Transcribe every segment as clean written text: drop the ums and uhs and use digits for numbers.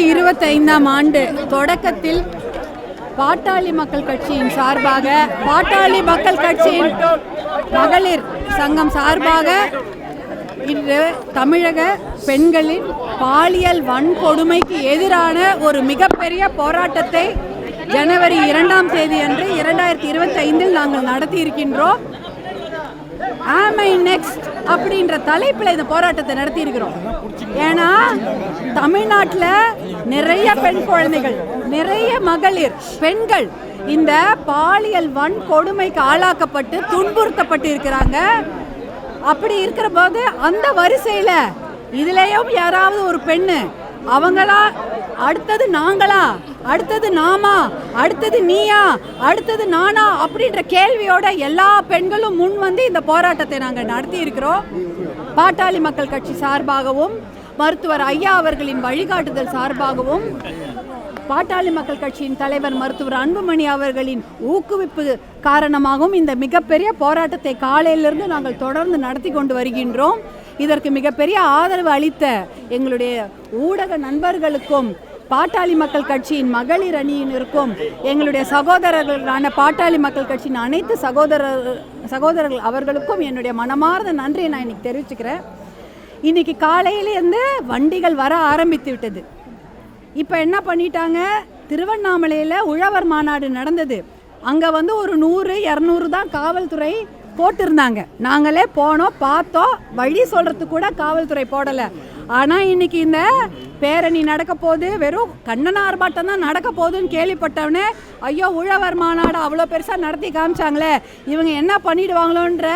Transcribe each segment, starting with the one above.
2025ஆம் ஆண்டு தொடக்கத்தில் பாட்டாளி மக்கள் கட்சியின் சார்பாக, பாட்டாளி மக்கள் கட்சியின் மகளிர் சங்கம் சார்பாக இன்று தமிழக பெண்களின் பாலியல் வன்கொடுமைக்கு எதிரான ஒரு மிகப்பெரிய போராட்டத்தை ஜனவரி 2ஆம் தேதி அன்று 2025 நாங்கள் நடத்தி இருக்கின்றோம். ஆம் ஐ நெக்ஸ்ட் அப்படின்ற தலைப்பில் இந்த போராட்டத்தை நடத்தி இருக்கிறோம். ஏன்னா தமிழ்நாட்டில் நிறைய பெண் குழந்தைகள், நிறைய மகளிர் பெண்கள் இந்த பாலியல் வன்கொடுமைக்கு ஆளாக்கப்பட்டு துன்புறுத்தப்பட்டு இருக்கிறாங்க. அப்படி இருக்கிற போது அந்த வரிசையில் இதுலேயும் யாராவது ஒரு பெண்ணு அவங்களா, அடுத்தது நாங்களா, அடுத்தது நாமா, அடுத்தது நீயா, அடுத்தது நானா அப்படின்ற கேள்வியோட எல்லா பெண்களும் முன் வந்து இந்த போராட்டத்தை நாங்கள் நடத்தி இருக்கிறோம். பாட்டாளி மக்கள் கட்சி சார்பாகவும், மருத்துவர் ஐயா அவர்களின் வழிகாட்டுதல் சார்பாகவும், பாட்டாளி மக்கள் கட்சியின் தலைவர் மருத்துவர் அன்புமணி அவர்களின் ஊக்குவிப்பு காரணமாகவும் இந்த மிகப்பெரிய போராட்டத்தை காலையிலிருந்து நாங்கள் தொடர்ந்து நடத்தி கொண்டு வருகின்றோம். இதற்கு மிகப்பெரிய ஆதரவு அளித்த எங்களுடைய ஊடக நண்பர்களுக்கும், பாட்டாளி மக்கள் கட்சியின் மகளிர் அணியினருக்கும், எங்களுடைய சகோதரர்களான பாட்டாளி மக்கள் கட்சியின் அனைத்து சகோதரர்கள் அவர்களுக்கும் என்னுடைய மனமார்ந்த நன்றியை நான் இன்னைக்கு தெரிவிச்சுக்கிறேன். இன்னைக்கு காலையிலேருந்து வண்டிகள் வர ஆரம்பித்து விட்டது. இப்போ என்ன பண்ணிட்டாங்க, திருவண்ணாமலையில் உழவர் மாநாடு நடந்தது. அங்கே வந்து ஒரு 100-200 தான் காவல்துறை போட்டிருந்தாங்க. நாங்களே போனோம், பார்த்தோம், வழி சொல்கிறதுக்கு கூட காவல்துறை போடலை. ஆனால் இன்னைக்கு இந்த பேரணி நடக்க போகுது, வெறும் கண்டன ஆர்ப்பாட்டம் தான் நடக்க போகுதுன்னு கேள்விப்பட்டவனே, ஐயோ உழவர் மாநாடு அவ்வளோ பெருசாக நடத்தி காமிச்சாங்களே, இவங்க என்ன பண்ணிடுவாங்களோன்ற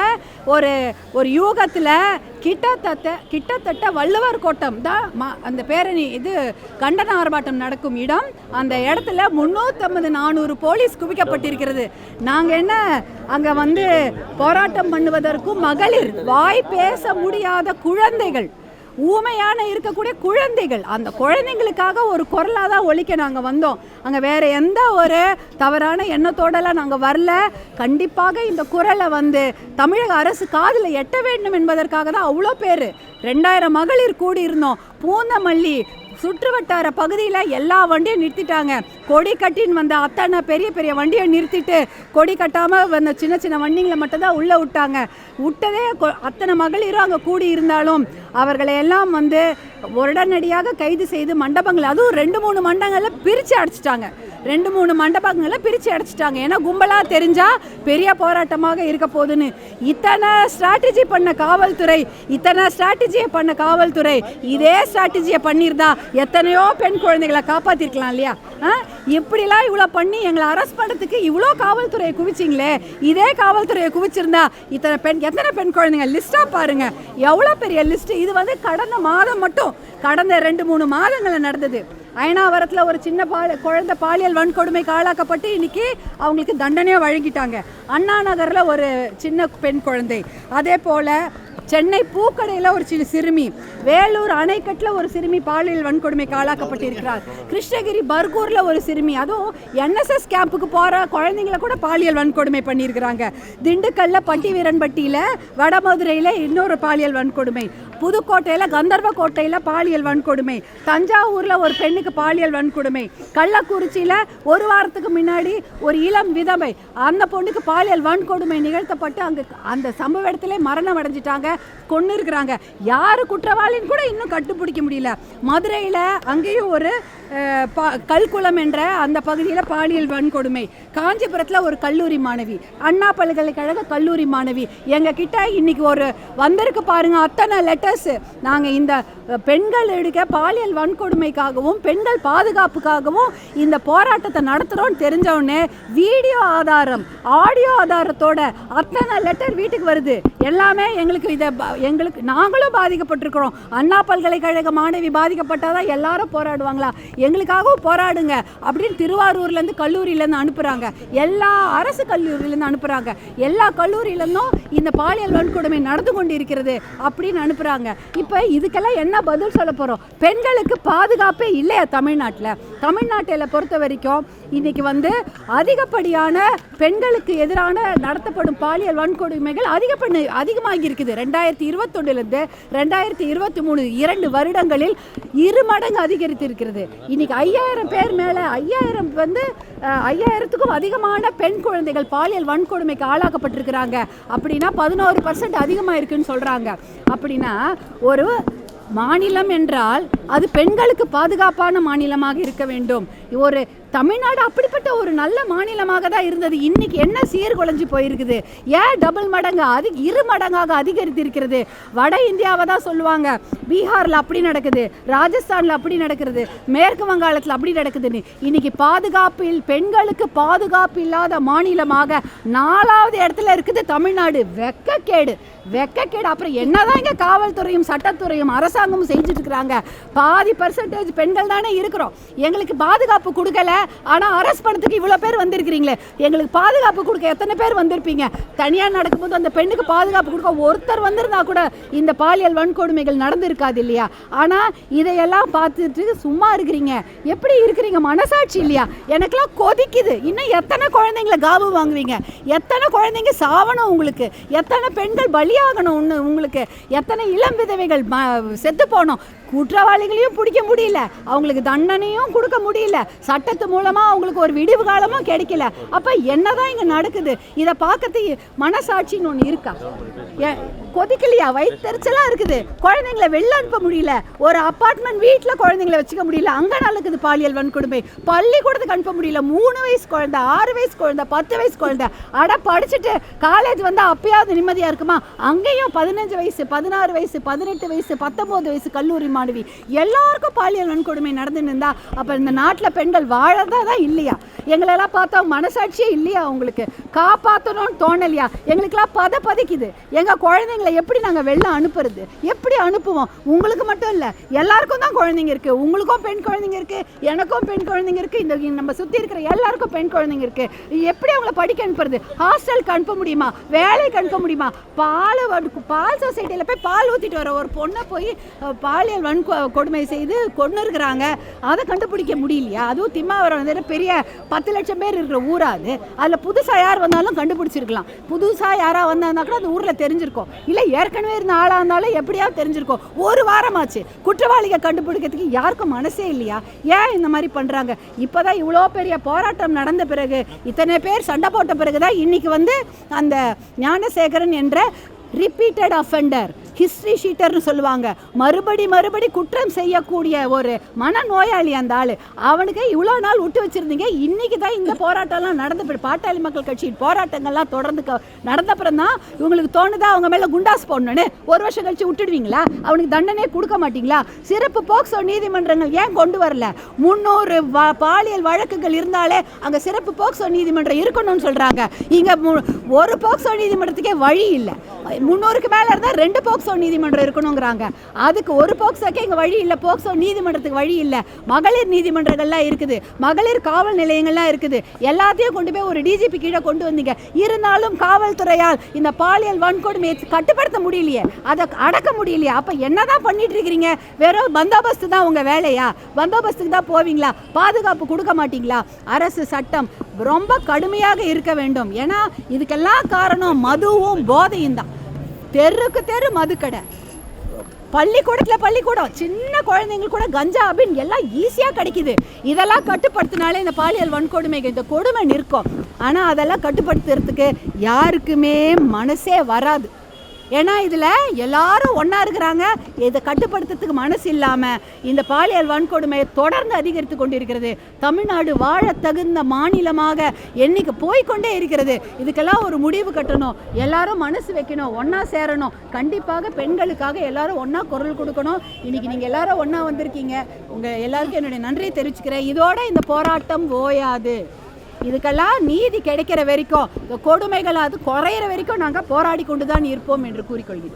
ஒரு யூகத்தில் கிட்டத்தட்ட வள்ளுவர் கோட்டம் தான் அந்த பேரணி, இது கண்டன ஆர்ப்பாட்டம் நடக்கும் இடம். அந்த இடத்துல 350-400 போலீஸ் குவிக்கப்பட்டிருக்கிறது. நாங்கள் என்ன அங்கே வந்து போராட்டம் பண்ணுவதற்கும் மகளிர், வாய் பேச முடியாத குழந்தைகள், ஊமையான இருக்கக்கூடிய குழந்தைகள், அந்த குழந்தைங்களுக்காக ஒரு குரலாக தான் ஒலிக்க நாங்கள் வந்தோம். அங்கே வேறு எந்த ஒரு தவறான எண்ணத்தோடலாம் நாங்கள் வரல. கண்டிப்பாக இந்த குரலை வந்து தமிழக அரசு காதில் எட்ட வேண்டும் என்பதற்காக தான் அவ்வளோ பேர், 2000 மகளிர் கூடியிருந்தோம். பூந்தமல்லி சுற்று வட்டார பகுதியில் எல்லா வண்டியும் நிறுத்திட்டாங்க. கொடி கட்டின்னு வந்த அத்தனை பெரிய பெரிய வண்டியை நிறுத்திட்டு, கொடி கட்டாமல் வந்த சின்ன சின்ன வண்டிங்களை மட்டும்தான் உள்ளே விட்டாங்க. விட்டதே அத்தனை மகளிரும் அங்கே கூடி இருந்தாலும் அவர்களை எல்லாம் வந்து உடனடியாக கைது செய்து மண்டபங்கள், அதுவும் 2-3 மண்டபங்களில் பிரித்து அடைச்சிட்டாங்க. 2-3 மண்டபங்களை பிரித்து அடைச்சிட்டாங்க. ஏன்னா கும்பலாக தெரிஞ்சால் பெரிய போராட்டமாக இருக்க போகுதுன்னு. இத்தனை ஸ்ட்ராட்டஜி பண்ண காவல்துறை இதே ஸ்ட்ராட்டஜியை பண்ணியிருந்தா எத்தனையோ பெண் குழந்தைகளை காப்பாற்றிருக்கலாம் இல்லையா? இப்படிலாம் இவ்வளோ பண்ணி எங்களை அரெஸ்ட் பண்ணுறதுக்கு இவ்வளோ காவல்துறையை குவிச்சிங்களே, இதே காவல்துறையை குவிச்சிருந்தா எத்தனை பெண் குழந்தைங்க லிஸ்ட்டாக பாருங்கள், எவ்வளோ பெரிய லிஸ்ட்டு. இது வந்து கடந்த மாதம் மட்டும், கடந்த 2-3 மாதங்களில் நடந்தது. அயனாவரத்தில் ஒரு சின்ன குழந்தை பாலியல் வன்கொடுமைக்கு ஆளாக்கப்பட்டு இன்னைக்கு அவங்களுக்கு தண்டனையை வழங்கிட்டாங்க. அண்ணா நகரில் ஒரு சின்ன பெண் குழந்தை, அதே போல் சென்னை பூக்கடையில் ஒரு சிறுமி, வேலூர் அணைக்கட்டில் ஒரு சிறுமி பாலியல் வன்கொடுமைக்கு ஆளாக்கப்பட்டிருக்கிறார். கிருஷ்ணகிரி பர்கூரில் ஒரு சிறுமி, அதுவும் NSS கேம்புக்கு போகிற குழந்தைங்களை கூட பாலியல் வன்கொடுமை பண்ணியிருக்கிறாங்க. திண்டுக்கல்ல பட்டிவீரன்பட்டியில், வடமதுரையில் இன்னொரு பாலியல் வன்கொடுமை, புதுக்கோட்டையில் கந்தர்வக்கோட்டையில் பாலியல் வன்கொடுமை, தஞ்சாவூரில் ஒரு பெண்ணுக்கு பாலியல் வன்கொடுமை, கள்ளக்குறிச்சியில் ஒரு வாரத்துக்கு முன்னாடி ஒரு இளம் விதவை, அந்த பொண்ணுக்கு பாலியல் வன்கொடுமை நிகழ்த்தப்பட்டு அங்கே அந்த சம்பவ இடத்துல மரணம் அடைஞ்சிட்டாங்க, கொண்டு இருக்கிறாங்க. யார் குற்றவாளின்னு கூட இன்னும் கண்டுபிடிக்க முடியல. மதுரையில் அங்கேயும் ஒரு கல்குளம் என்ற அந்த பகுதியில் பாலியல் வன்கொடுமை, காஞ்சிபுரத்தில் ஒரு கல்லூரி மாணவி, அண்ணா பல்கலைக்கழக கல்லூரி மாணவி. எங்கள் கிட்ட இன்னைக்கு ஒரு வந்திருக்கு பாருங்க அத்தனை லெட்டர்ஸ். நாங்கள் இந்த பெண்கள் எடுக்க பாலியல் வன்கொடுமைக்காகவும் பெண்கள் பாதுகாப்புக்காகவும் இந்த போராட்டத்தை நடத்துகிறோன்னு தெரிஞ்சவுடனே வீடியோ ஆதாரம், ஆடியோ ஆதாரத்தோட அத்தனை லெட்டர் வீட்டுக்கு வருது. எல்லாமே எங்களுக்கு நாங்களும் பாதிக்கப்பட்டிருக்கிறோம். அண்ணா பல்கலைக்கழக மாணவி பாதிக்கப்பட்டாதான் எல்லாரும் போராடுவாங்களா? எங்களுக்காகவும் போராடுங்க அப்படின்னு திருவாரூர்லேருந்து கல்லூரியிலேருந்து அனுப்புகிறாங்க. எல்லா அரசு கல்லூரியிலேருந்து அனுப்புகிறாங்க. எல்லா கல்லூரியிலேருந்தும் இந்த பாலியல் வன்கொடுமை நடந்து கொண்டு இருக்கிறது அப்படின்னு அனுப்புகிறாங்க. இப்போ இதுக்கெல்லாம் என்ன பதில் சொல்ல போகிறோம்? பெண்களுக்கு பாதுகாப்பே இல்லையா தமிழ்நாட்டில்? தமிழ்நாட்டில் பொறுத்த வரைக்கும் இன்றைக்கி வந்து அதிகப்படியான பெண்களுக்கு எதிரான நடத்தப்படும் பாலியல் வன்கொடுமைகள் அதிகமாகி இருக்குது. 2021 2023 2 வருடங்களில் 2 மடங்கு அதிகரித்து இருக்கிறது. இன்றைக்கி 5000 பேர் மேலே 5000 வந்து 5000த்துக்கும் அதிகமான பெண் குழந்தைகள் பாலியல் வன்கொடுமைக்கு ஆளாக்கப்பட்டிருக்கிறாங்க. அப்படின்னா 11% அதிகமாக இருக்குன்னு சொல்கிறாங்க. அப்படின்னா ஒரு மாநிலம் என்றால் அது பெண்களுக்கு பாதுகாப்பான மாநிலமாக இருக்க வேண்டும். ஒரு தமிழ்நாடு அப்படிப்பட்ட ஒரு நல்ல மாநிலமாக தான் இருந்தது. இன்னைக்கு என்ன சீர்குலைஞ்சு போயிருக்குது? ஏன் டபுள் மடங்கு 2 மடங்காக அதிகரித்து இருக்கிறது? வட இந்தியாவை தான் சொல்லுவாங்க, பீகாரில் அப்படி நடக்குது, ராஜஸ்தானில் அப்படி நடக்கிறது, மேற்கு வங்காளத்தில் அப்படி நடக்குதுன்னு. இன்னைக்கு பெண்களுக்கு பாதுகாப்பு இல்லாத மாநிலமாக 4வது இடத்துல இருக்குது தமிழ்நாடு. வெக்கக்கேடு. அப்புறம் என்னதான் இங்கே காவல்துறையும் சட்டத்துறையும் அரசாங்கமும் செஞ்சுட்டு இருக்கிறாங்க? பாதி % பெண்கள் தானே இருக்கிறோம். எங்களுக்கு பாதுகாப்பு கொடுக்கல, ஆனால் அரெஸ்ட் பண்ணதுக்கு இவ்வளோ பேர் வந்திருக்கிறீங்களே. எங்களுக்கு பாதுகாப்பு கொடுக்க எத்தனை பேர் வந்திருப்பீங்க? தனியாக நடக்கும்போது அந்த பெண்ணுக்கு பாதுகாப்பு கொடுக்க ஒருத்தர் வந்திருந்தா கூட இந்த பாலியல் வன்கொடுமைகள் நடந்திருக்காது இல்லையா? ஆனால் இதையெல்லாம் பார்த்துட்டு சும்மா இருக்கிறீங்க. எப்படி இருக்கிறீங்க? மனசாட்சி இல்லையா? எனக்கெல்லாம் கொதிக்குது. இன்னும் எத்தனை குழந்தைங்களை காவு வாங்குவீங்க? எத்தனை குழந்தைங்க சாவணும் உங்களுக்கு? எத்தனை பெண்கள் பலியாகணும் உங்களுக்கு? எத்தனை இளம் விதவைகள் செத்து போனோம்? குற்றவாளிகளையும் பிடிக்க முடியல, அவங்களுக்கு தண்டனையும் கொடுக்க முடியல, சட்டத்து மூலமாக அவங்களுக்கு ஒரு விடிவு காலமும் கிடைக்கல. அப்போ என்னதான் இங்கே நடக்குது? இதை பார்க்கறதுக்கு மனசாட்சின்னு ஒன்று இருக்கா? கொதிக்கலையா? வயிற்றுச்சலாக இருக்குது. குழந்தைங்களை வெளில அனுப்ப முடியல, ஒரு அப்பார்ட்மெண்ட் வீட்டில் குழந்தைங்களை வச்சுக்க முடியல, அங்கே நடக்குது பாலியல் வன்கொடுமை. பள்ளிக்கூடத்துக்கு அனுப்ப முடியல. 3 வயசு குழந்தை, 6 வயசு குழந்தை, 10 வயசு குழந்தை. படிச்சுட்டு காலேஜ் வந்தால் அப்பயாவது நிம்மதியாக இருக்குமா? அங்கேயும் 15 வயசு, 16 வயசு, 18 வயசு, 19 வயசு கல்லூரி மாணவி எல்லாருக்கும் பாலியல் வன்கொடுமை நடந்துன்னு இருந்தா அப்போ இந்த நாட்டில் பெண்கள் வாழறதா தான் இல்லையா? எங்களெல்லாம் பார்த்தா மனசாட்சியே இல்லையா? உங்களுக்கு காப்பாற்றணும்னு தோணலையா? எங்களுக்கெல்லாம் பதைக்குது. எங்கள் குழந்தைங்களை எப்படி நாங்கள் வெளில அனுப்புறது? எப்படி அனுப்புவோம்? உங்களுக்கு மட்டும் இல்லை, எல்லாருக்கும் தான் குழந்தைங்க இருக்குது. உங்களுக்கும் பெண் குழந்தைங்க இருக்குது, எனக்கும் பெண் குழந்தைங்க இருக்குது, இந்த நம்ம சுற்றி இருக்கிற எல்லாருக்கும் பெண் குழந்தைங்க இருக்குது. எப்படி அவங்கள படிக்க அனுப்புறது? ஹாஸ்டலுக்கு அனுப்ப முடியுமா? வேலைக்கு அனுப்ப முடியுமா? பால் சொசைட்டியில் போய் பால் ஊற்றிட்டு வர ஒரு பொண்ணை போய் பாலியல் வன்கொடுமை செய்து கொண்டு இருக்கிறாங்க. அதை கண்டுபிடிக்க முடியலையா? அதுவும் திம்மாவரம் வந்து பெரிய 10 லட்சம் பேர் இருக்கிற ஊராது. அதில் புதுசாக யார் வந்தாலும் கண்டுபிடிச்சிருக்கலாம். புதுசாக யாராக வந்தாங்கன்னா கூட அந்த ஊரில் தெரிஞ்சிருக்கும். இல்லை ஏற்கனவே இருந்த ஆளாக இருந்தாலும் எப்படியாவது தெரிஞ்சிருக்கும். 1 வாரமாச்சு குற்றவாளிகளை கண்டுபிடிக்கிறதுக்கு யாருக்கும் மனசே இல்லையா? ஏன் இந்த மாதிரி பண்ணுறாங்க? இப்போ தான் இவ்வளோ பெரிய போராட்டம் நடந்த பிறகு, இத்தனை பேர் சண்டை போட்ட பிறகு தான் இன்றைக்கி வந்து அந்த ஞானசேகரன் என்ற ரிப்பீட்டட் அஃபெண்டர், ஹிஸ்ட்ரி ஷீட்டர்னு சொல்லுவாங்க, மறுபடி குற்றம் செய்யக்கூடிய ஒரு மனநோயாளி அந்த ஆள். அவனுக்கு இவ்வளோ நாள் விட்டு வச்சுருந்தீங்க. இன்றைக்கி தான் இந்த போராட்டம்லாம் நடந்து பாட்டாளி மக்கள் கட்சியின் போராட்டங்கள்லாம் தொடர்ந்து நடந்தப்புறம் தான் இவங்களுக்கு தோணுதா அவங்க மேலே குண்டாஸ் போடணுன்னு. 1 வருஷம் கழிச்சு விட்டுடுவீங்களா? அவனுக்கு தண்டனையே கொடுக்க மாட்டீங்களா? சிறப்பு போக்சோ நீதிமன்றங்கள் ஏன் கொண்டு வரல? 300 பாலியல் வழக்குகள் இருந்தாலே அங்கே சிறப்பு போக்சோ நீதிமன்றம் இருக்கணும்னு சொல்கிறாங்க. இங்கே ஒரு போக்சோ நீதிமன்றத்துக்கே வழி இல்லை. 300க்கு மேலே இருந்தால் 2 போக்சோ நீதிமன்றம் இருக்கணுங்கிறாங்க. அதுக்கு ஒரு போக்சோக்கே இங்கே வழி இல்லை. போக்சோ நீதிமன்றத்துக்கு வழி இல்லை. மகளிர் நீதிமன்றங்கள்லாம் இருக்குது, மகளிர் காவல் நிலையங்கள்லாம் இருக்குது. எல்லாத்தையும் கொண்டு போய் ஒரு டிஜிபி கீழே கொண்டு வந்தீங்க. இருந்தாலும் காவல்துறையால் இந்த பாலியல் வன்கொடுமையை கட்டுப்படுத்த முடியலையே, அதை அடக்க முடியலையே. அப்போ என்னதான் பண்ணிட்டு இருக்கிறீங்க? வெறும் பந்தோபஸ்து தான் உங்கள் வேலையா? பந்தோபஸ்துக்கு தான் போவீங்களா? பாதுகாப்பு கொடுக்க மாட்டீங்களா? அரசு சட்டம் ரொம்ப கடுமையாக இருக்க வேண்டும். ஏன்னா இதுக்கெல்லாம் காரணம் மதுவும் போதையும் தான். தெருக்கு தெரு மதுக்கடை, பள்ளிக்கூடம், சின்ன குழந்தைங்களுக்கு கூட கஞ்சா அப்படின்னு எல்லாம் ஈஸியாக கிடைக்குது. இதெல்லாம் கட்டுப்படுத்தினாலே இந்த பாலியல் வன்கொடுமைக்கு இந்த கொடுமை நிற்கும். ஆனால் அதெல்லாம் கட்டுப்படுத்துறதுக்கு யாருக்குமே மனசே வராது. ஏன்னா இதில் எல்லாரும் ஒன்றா இருக்கிறாங்க. இதை கட்டுப்படுத்துறதுக்கு மனசு இல்லாமல் இந்த பாலியல் வன்கொடுமையை தொடர்ந்து அதிகரித்து கொண்டிருக்கிறது. தமிழ்நாடு வாழ தகுந்த மாநிலமாக எண்ணிக்கை போய்கொண்டே இருக்கிறது. இதுக்கெல்லாம் ஒரு முடிவு கட்டணும். எல்லாரும் மனசு வைக்கணும், ஒன்றா சேரணும். கண்டிப்பாக பெண்களுக்காக எல்லாரும் ஒன்றா குரல் கொடுக்கணும். இன்றைக்கி நீங்கள் எல்லாரும் ஒன்றா வந்திருக்கீங்க. உங்கள் எல்லாருக்கும் என்னுடைய நன்றியை தெரிவிச்சுக்கிறேன். இதோட இந்த போராட்டம் ஓயாது. இதுக்கெல்லாம் நீதி கிடைக்கிற வரைக்கும், இந்த கொடுமைகள் அது குறையிற வரைக்கும் நாங்கள் போராடி கொண்டு தான் இருப்போம் என்று கூறிக்கொள்கிறேன்.